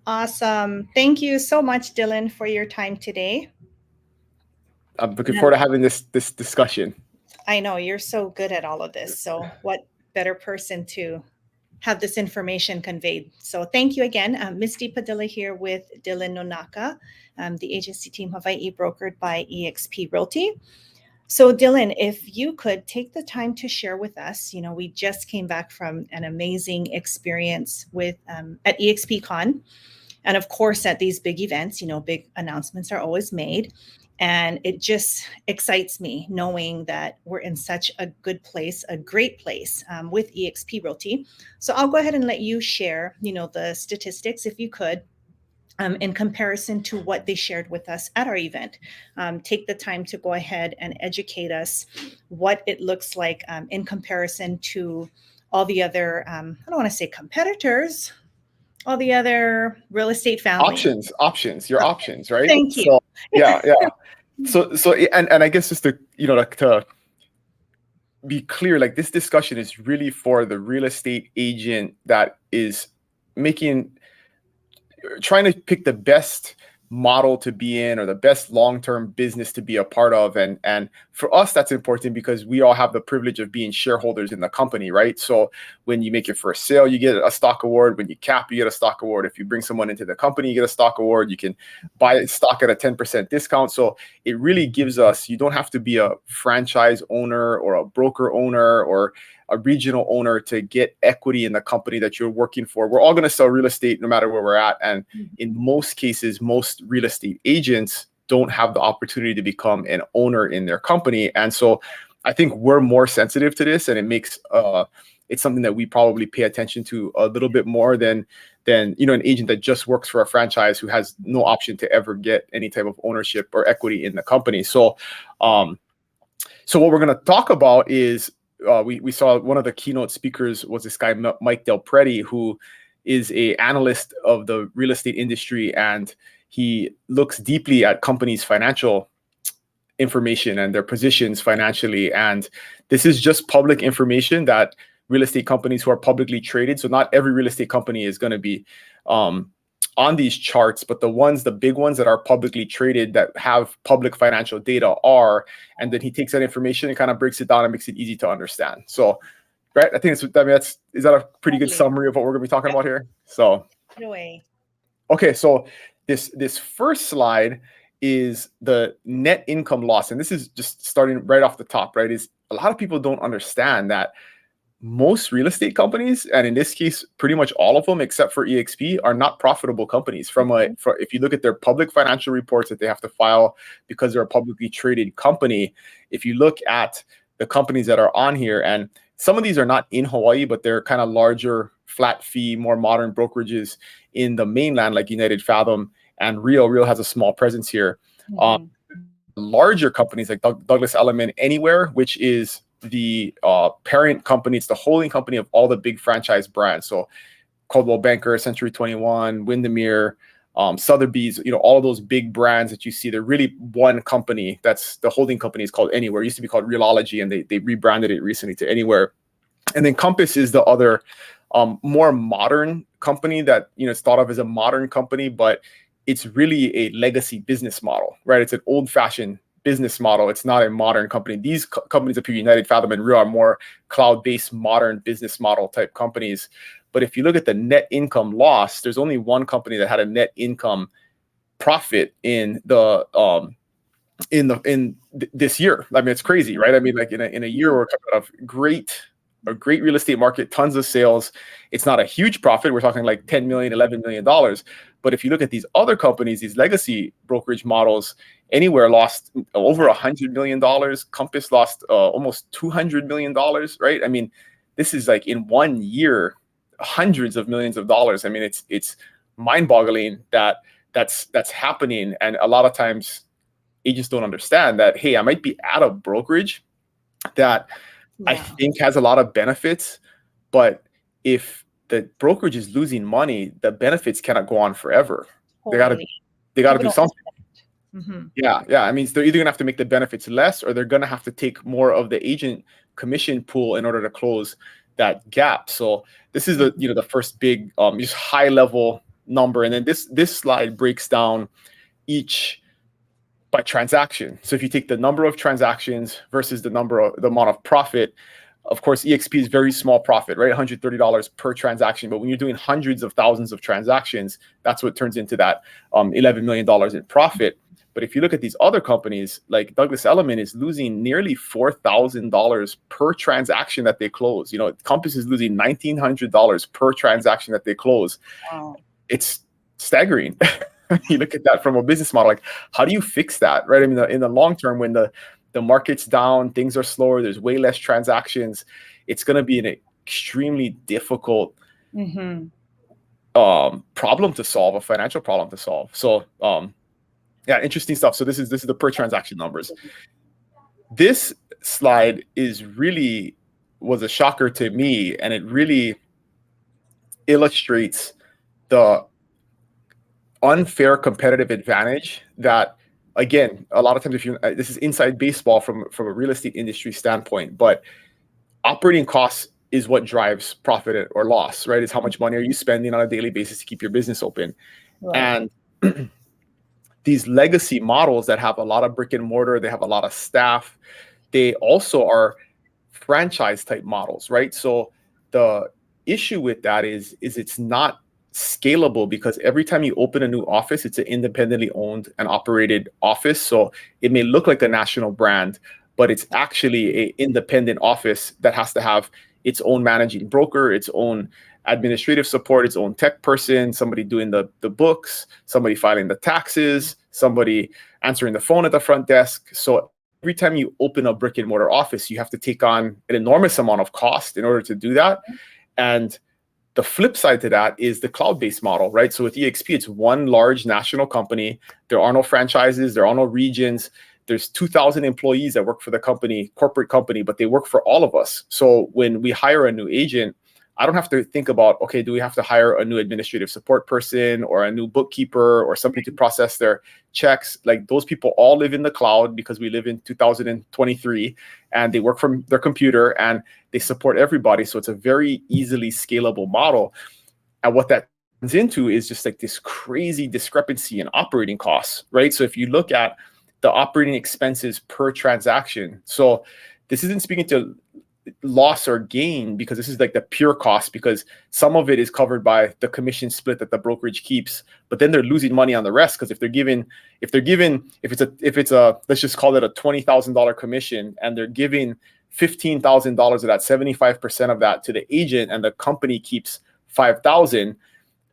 Awesome. Thank you so much, Dylan, for your time today. I'm looking And forward to having this discussion. I know you're so good at all of this. So, what better person to have this information conveyed? So, thank you again. Misty Padilla here with Dylan Nonaka, the agency team Hawaii brokered by eXp Realty. So, Dylan, if you could take the time to share with us, we just came back from an amazing experience with at eXpCon. And of course, at these big events, big announcements are always made. And it just excites me knowing that we're in such a good place, a great place with eXp Realty. So I'll go ahead and let you share, the statistics if you could, in comparison to what they shared with us at our event. Take the time to go ahead and educate us what it looks like in comparison to all the other, I don't want to say competitors, all the other real estate families. Options, your Okay. options, right? Thank you. So yeah, yeah. So and I guess just to like to be clear, like this discussion is really for the real estate agent that is making trying to pick the best model to be in or the best long-term business to be a part of, and for us that's important because we all have the privilege of being shareholders in the company, right? So when you make your first sale, you get a stock award. When you cap, you get a stock award. If you bring someone into the company, you get a stock award. You can buy stock at a 10% discount. So it really gives us, you don't have to be a franchise owner or a broker owner or a regional owner to get equity in the company that you're working for. We're all going to sell real estate no matter where we're at. And in most cases, most real estate agents don't have the opportunity to become an owner in their company. And so I think we're more sensitive to this, and it makes it's something that we probably pay attention to a little bit more than an agent that just works for a franchise who has no option to ever get any type of ownership or equity in the company. So so what we're going to talk about is we saw one of the keynote speakers was this guy, Mike Del Preti, who is a analyst of the real estate industry, and he looks deeply at companies' financial information and their positions financially. And this is just public information that real estate companies who are publicly traded. So not every real estate company is going to be on these charts, but the big ones that are publicly traded that have public financial data are, and then he takes that information and kind of breaks it down and makes it easy to understand. So, right, I think is that a pretty good summary of what we're going to be talking about here? So, okay, so this first slide is the net income loss, and this is just starting right off the top, right? Is a lot of people don't understand that most real estate companies, and in this case, pretty much all of them except for eXp, are not profitable companies. If you look at their public financial reports that they have to file because they're a publicly traded company, if you look at the companies that are on here, and some of these are not in Hawaii, but they're kind of larger, flat fee, more modern brokerages in the mainland, like United Fathom and Real. Real has a small presence here. Larger companies like Douglas Elliman Anywhere, which is the parent company, it's the holding company of all the big franchise brands. So Coldwell Banker, Century 21, Windermere, Sotheby's, all of those big brands that you see, they're really one company. That's the holding company is called Anywhere. It used to be called Realogy, and they rebranded it recently to Anywhere. And then Compass is the other more modern company that, it's thought of as a modern company, but it's really a legacy business model, right? It's an old-fashioned business model. It's not a modern company. These companies up here, United Fathom and Real, are more cloud-based, modern business model type companies. But if you look at the net income loss, there's only one company that had a net income profit in the this year. I mean, it's crazy, right? I mean, like in a year we're coming out of a great real estate market, tons of sales. It's not a huge profit. We're talking like $10 million, $11 million. But if you look at these other companies, these legacy brokerage models, Anywhere lost over $100 million. Compass lost almost $200 million, right? I mean, this is like in 1 year, hundreds of millions of dollars. I mean, it's mind-boggling that's happening. And a lot of times agents don't understand that, hey, I might be at a brokerage that I think has a lot of benefits, but if the brokerage is losing money, the benefits cannot go on forever. They got to do something. Yeah. I mean, they're either gonna have to make the benefits less, or they're gonna have to take more of the agent commission pool in order to close that gap. So this is the first big just high level number. And then this slide breaks down each by transaction. So if you take the number of transactions versus the amount of profit, of course, eXp is very small profit, right? $130 per transaction. But when you're doing hundreds of thousands of transactions, that's what turns into that $11 million in profit. But if you look at these other companies, like Douglas Elliman is losing nearly $4,000 per transaction that they close. Compass is losing $1,900 per transaction that they close. Wow. It's staggering. You look at that from a business model, like how do you fix that, right? I mean, in the long term, when the market's down, things are slower, there's way less transactions, it's going to be an extremely difficult problem to solve, a financial problem to solve. So yeah, interesting stuff. So this is the per transaction numbers. This slide was a shocker to me, and it really illustrates the unfair competitive advantage that, again, a lot of times, this is inside baseball from a real estate industry standpoint, but operating costs is what drives profit or loss, right? It's how much money are you spending on a daily basis to keep your business open. Right. And these legacy models that have a lot of brick and mortar, they have a lot of staff, they also are franchise type models, right? So the issue with that is it's not scalable, because every time you open a new office, it's an independently owned and operated office. So it may look like a national brand, but it's actually an independent office that has to have its own managing broker, its own administrative support, its own tech person, somebody doing the books, somebody filing the taxes, somebody answering the phone at the front desk. So every time you open a brick and mortar office, you have to take on an enormous amount of cost in order to do that. And the flip side to that is the cloud-based model, right? So with eXp, it's one large national company. There are no franchises. There are no regions. There's 2,000 employees that work for the company, corporate company, but they work for all of us. So when we hire a new agent, I don't have to think about, okay, do we have to hire a new administrative support person or a new bookkeeper or somebody to process their checks? Like, those people all live in the cloud, because we live in 2023, and they work from their computer and they support everybody. So it's a very easily scalable model. And what that turns into is just like this crazy discrepancy in operating costs, right? So if you look at the operating expenses per transaction, so this isn't speaking to loss or gain, because this is like the pure cost, because some of it is covered by the commission split that the brokerage keeps, but then they're losing money on the rest, because if it's a let's just call it a $20,000 commission, and they're giving $15,000 of that, 75% of that to the agent, and the company keeps $5,000,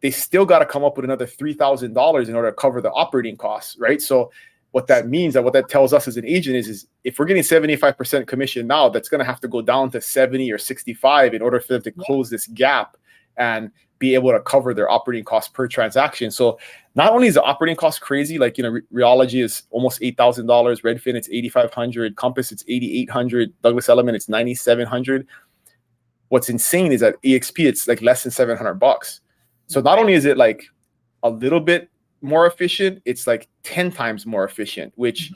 they still got to come up with another $3,000 in order to cover the operating costs, right? So what that means, and what that tells us as an agent, is if we're getting 75% commission now, that's going to have to go down to 70 or 65 in order for them to close this gap and be able to cover their operating costs per transaction. So not only is the operating cost crazy, like, Reology is almost $8,000, Redfin it's $8,500, Compass it's $8,800, Douglas Elliman it's $9,700. What's insane is that eXp, it's like less than $700. So not only is it like a little bit more efficient, it's like 10 times more efficient, which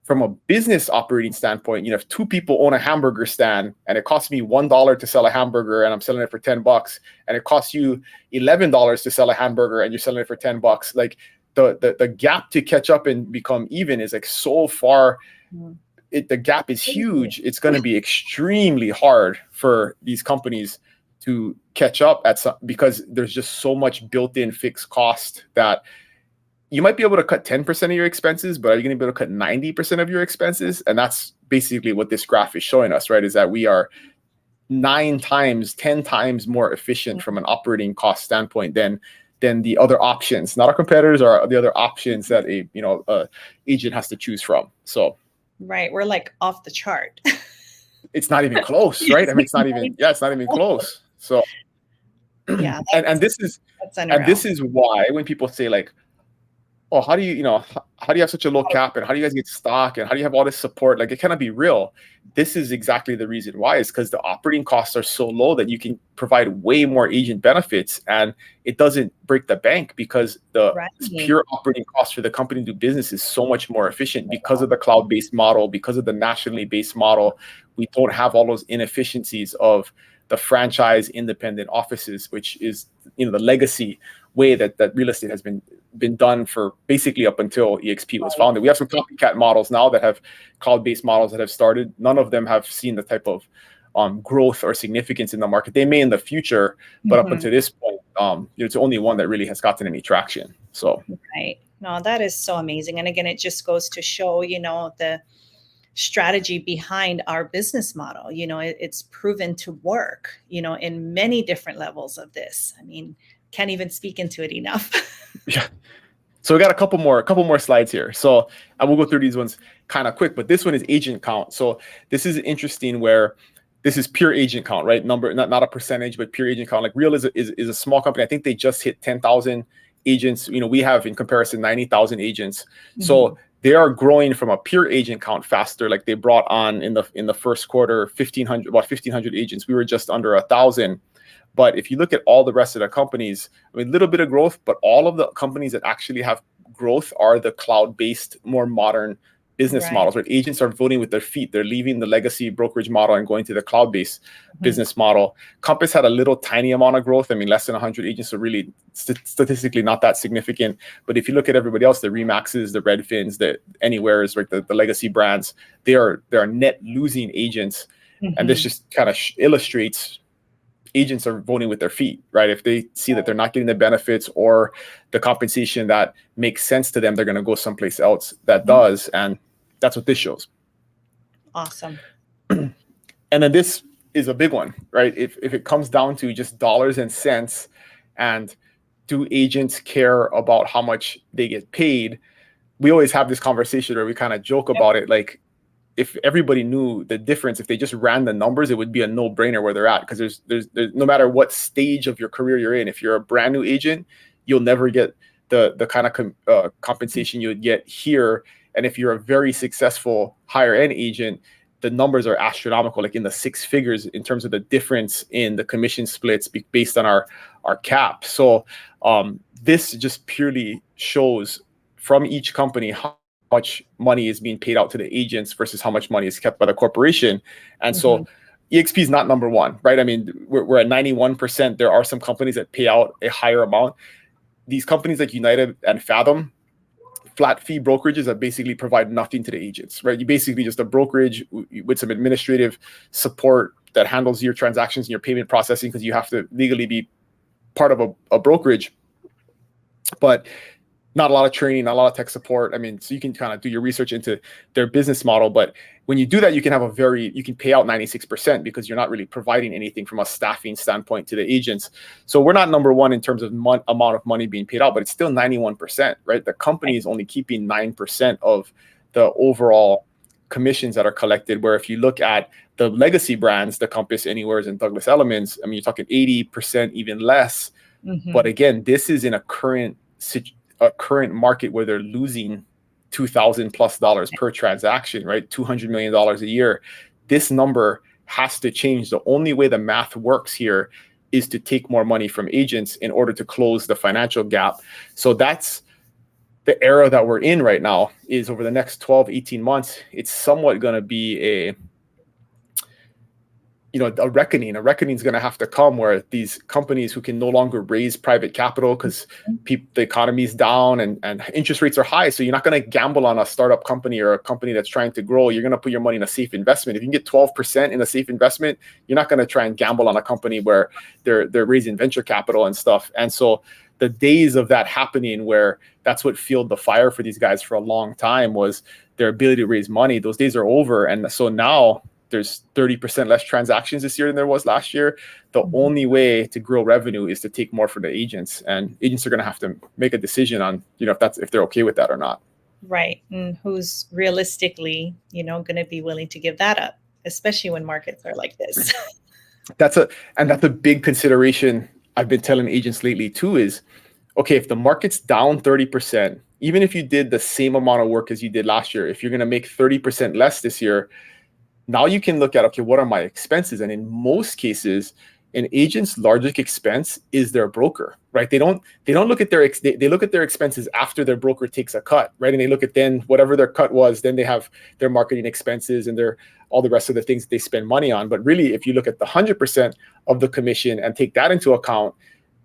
from a business operating standpoint, if two people own a hamburger stand and it costs me $1 to sell a hamburger and I'm selling it for $10, and it costs you $11 to sell a hamburger and you're selling it for $10, like the gap to catch up and become even is like so far. The gap is huge. It's going to be extremely hard for these companies to catch up because there's just so much built-in fixed cost that you might be able to cut 10% of your expenses, but are you going to be able to cut 90% of your expenses? And that's basically what this graph is showing us, right? Is that we are 9 times, 10 times more efficient from an operating cost standpoint than the other options, not our competitors, or the other options that a agent has to choose from. So, right, we're like off the chart. It's not even close, right? I mean, it's not even close. So, yeah, and this is why when people say like, oh, how do you have such a low cap, and how do you guys get stock, and how do you have all this support? Like, it cannot be real. This is exactly the reason why, is because the operating costs are so low that you can provide way more agent benefits, and it doesn't break the bank, because the pure operating cost for the company to do business is so much more efficient because of the cloud-based model, because of the nationally based model. We don't have all those inefficiencies of the franchise independent offices, which is the legacy way that real estate has been done for basically up until eXp was founded. We have some copycat models now that have cloud-based models that have started. None of them have seen the type of growth or significance in the market. They may in the future, but up until this point, it's the only one that really has gotten any traction. So right. No, that is so amazing. And again, it just goes to show, the strategy behind our business model. It's proven to work, in many different levels of this. I mean, can't even speak into it enough. Yeah. So we got a couple more slides here. So I will go through these ones kind of quick, but this one is agent count. So this is interesting where this is pure agent count, right? Number, not a percentage, but pure agent count. Like Real is a small company. I think they just hit 10,000 agents. We have in comparison 90,000 agents. So they are growing from a pure agent count faster. Like they brought on in the first quarter about 1,500 agents. We were just under 1,000. But if you look at all the rest of the companies, a little bit of growth, but all of the companies that actually have growth are the cloud-based, more modern business models, right? Agents are voting with their feet. They're leaving the legacy brokerage model and going to the cloud-based business model. Compass had a little tiny amount of growth. Less than 100 agents, so really statistically not that significant. But if you look at everybody else, the Remaxes, the Redfins, the Anywheres, right, the legacy brands, they are net losing agents. And this just kind of illustrates agents are voting with their feet, right? If they see that they're not getting the benefits or the compensation that makes sense to them, they're going to go someplace else that does. And that's what this shows. Awesome. And then this is a big one, right? If it comes down to just dollars and cents, and do agents care about how much they get paid? We always have this conversation where we kind of joke about it. Like, if everybody knew the difference, if they just ran the numbers, it would be a no-brainer where they're at. Because there's no matter what stage of your career you're in, if you're a brand new agent, you'll never get the kind of compensation you would get here. And if you're a very successful higher end agent, the numbers are astronomical, like in the six figures in terms of the difference in the commission splits based on our cap. So this just purely shows from each company how much money is being paid out to the agents versus how much money is kept by the corporation. And so eXp is not number one, right? We're at 91%. There are some companies that pay out a higher amount. These companies like United and Fathom, flat fee brokerages that basically provide nothing to the agents, right? You basically just a brokerage with some administrative support that handles your transactions and your payment processing, because you have to legally be part of a brokerage. But not a lot of training, not a lot of tech support. So you can kind of do your research into their business model. But when you do that, you can pay out 96% because you're not really providing anything from a staffing standpoint to the agents. So we're not number one in terms of amount of money being paid out, but it's still 91%, right? The company is only keeping 9% of the overall commissions that are collected. Where if you look at the legacy brands, the Compass, Anywheres, and Douglas Ellimans, you're talking 80%, even less. But again, this is in a current market where they're losing $2,000+ per transaction, right? $200 million a year. This number has to change. The only way the math works here is to take more money from agents in order to close the financial gap. So that's the era that we're in right now. Is over the next 12, 18 months, it's somewhat going to be a reckoning. A reckoning is going to have to come where these companies who can no longer raise private capital because the economy is down and interest rates are high. So you're not going to gamble on a startup company or a company that's trying to grow. You're going to put your money in a safe investment. If you can get 12% in a safe investment, you're not going to try and gamble on a company where they're raising venture capital and stuff. And so the days of that happening, where that's what fueled the fire for these guys for a long time, was their ability to raise money. Those days are over. And so now there's 30% less transactions this year than there was last year. The only way to grow revenue is to take more from the agents, and agents are going to have to make a decision on, if they're okay with that or not. Right. And who's realistically, going to be willing to give that up, especially when markets are like this. That's a big consideration I've been telling agents lately too, is, okay, if the market's down 30%, even if you did the same amount of work as you did last year, if you're going to make 30% less this year, now you can look at, okay, what are my expenses? And in most cases, an agent's largest expense is their broker, right? They don't look at they look at their expenses after their broker takes a cut, right? And they look at then whatever their cut was, then they have their marketing expenses and all the rest of the things that they spend money on. But really, if you look at the 100% of the commission and take that into account,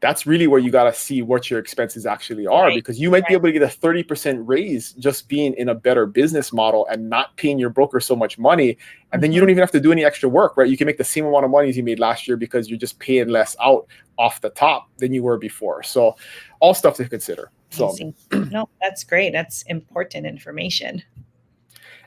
that's really where you got to see what your expenses actually are, Right. because you might be able to get a 30% raise just being in a better business model and not paying your broker so much money. And then you don't even have to do any extra work, right? You can make the same amount of money as you made last year because you're just paying less out off the top than you were before. So all stuff to consider. So no, that's great. That's important information.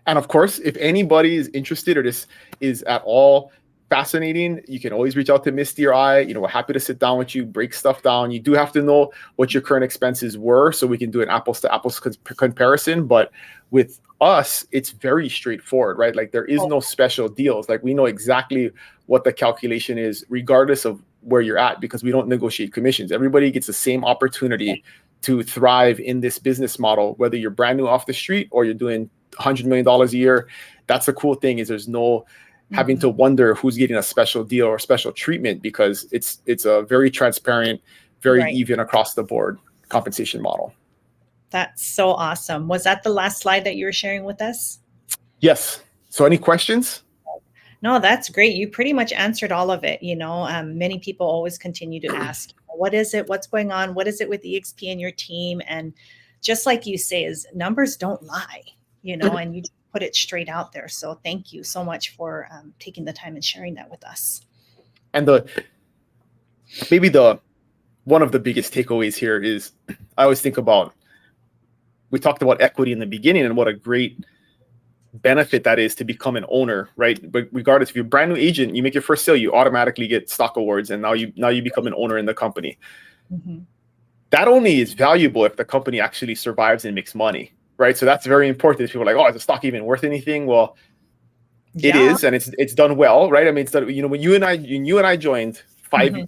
And of course, if anybody is interested or this is at all fascinating, you can always reach out to Misty or I. We're happy to sit down with you, break stuff down. You do have to know what your current expenses were so we can do an apples to apples comparison. But with us, it's very straightforward, right? Like there is no special deals. Like we know exactly what the calculation is, regardless of where you're at, because we don't negotiate commissions. Everybody gets the same opportunity to thrive in this business model, whether you're brand new off the street or you're doing $100 million a year. That's the cool thing, is there's no having to wonder who's getting a special deal or special treatment, because it's a very transparent, very even across the board compensation model. That's so awesome. Was that the last slide that you were sharing with us? Yes. So any questions? No, that's great. You pretty much answered all of it. Many people always continue to ask, what is it? What's going on? What is it with eXp and your team? And just like you say, is numbers don't lie, and you put it straight out there. So thank you so much for taking the time and sharing that with us. And one of the biggest takeaways here is, I always think about, we talked about equity in the beginning and what a great benefit that is to become an owner, right? But regardless, if you're a brand new agent, you make your first sale, you automatically get stock awards, and now you become an owner in the company. That only is valuable if the company actually survives and makes money, right? So that's very important. People are like, oh, is the stock even worth anything? Well, it is, and it's done well, right? I mean, it's done. When you and I joined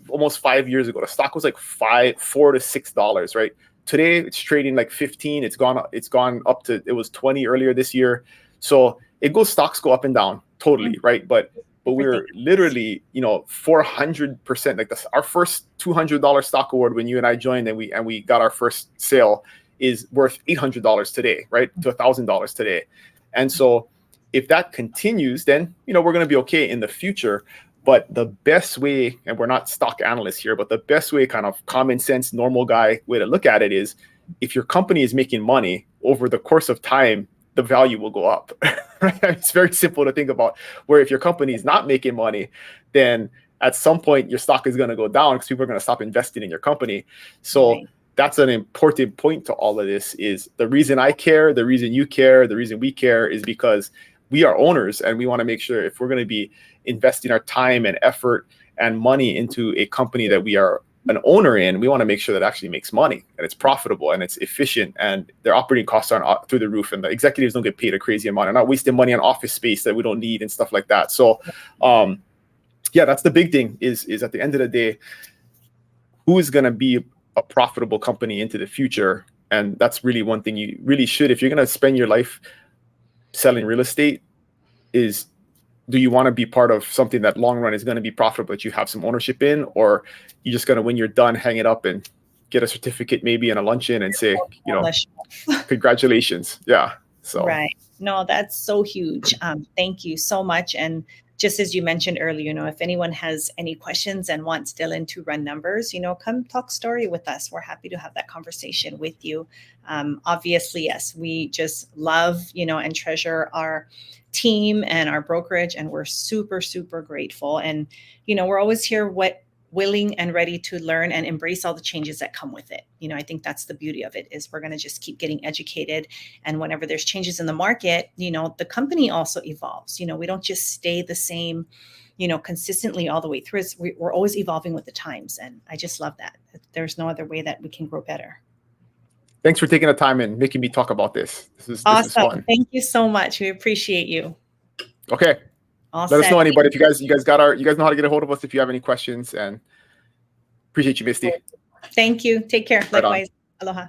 almost 5 years ago, the stock was like $4 to $6, right? Today it's trading like 15. It's gone up to, it was 20 earlier this year. So stocks go up and down totally, right? But we're literally, 400%. Like our first $200 stock award when you and I joined, and we got our first sale, is worth $800 today, right? To $1,000 today. And so if that continues, then we're going to be okay in the future. But the best way, and we're not stock analysts here, but the best way, kind of common sense, normal guy way to look at it is, if your company is making money over the course of time, the value will go up. Right? It's very simple to think about. Where if your company is not making money, then at some point your stock is going to go down because people are going to stop investing in your company. So that's an important point to all of this. Is the reason I care, the reason you care, the reason we care, is because we are owners, and we want to make sure, if we're going to be investing our time and effort and money into a company that we are an owner in, we want to make sure that it actually makes money and it's profitable and it's efficient and their operating costs aren't through the roof, and the executives don't get paid a crazy amount and not wasting money on office space that we don't need and stuff like that. So that's the big thing, is at the end of the day, who is going to be a profitable company into the future? And that's really one thing you really should, if you're going to spend your life selling real estate, is, do you want to be part of something that long run is going to be profitable, that you have some ownership in, or you just going to, when you're done, hang it up and get a certificate maybe and a luncheon and say, congratulations. Yeah. So right. No, that's so huge. Thank you so much. And just as you mentioned earlier, if anyone has any questions and wants Dylan to run numbers, come talk story with us. We're happy to have that conversation with you. Obviously, yes, we just love, and treasure our team and our brokerage, and we're super, super grateful. And, we're always here, willing and ready to learn and embrace all the changes that come with it. I think that's the beauty of it, is we're going to just keep getting educated. And whenever there's changes in the market, the company also evolves. We don't just stay the same, consistently all the way through. We're always evolving with the times. And I just love that. There's no other way that we can grow better. Thanks for taking the time and making me talk about this. This is fun. Thank you so much. We appreciate you. Okay. Let us know, anybody. If you guys know how to get a hold of us if you have any questions, and appreciate you, Misty. Thank you. Take care. Likewise. Aloha.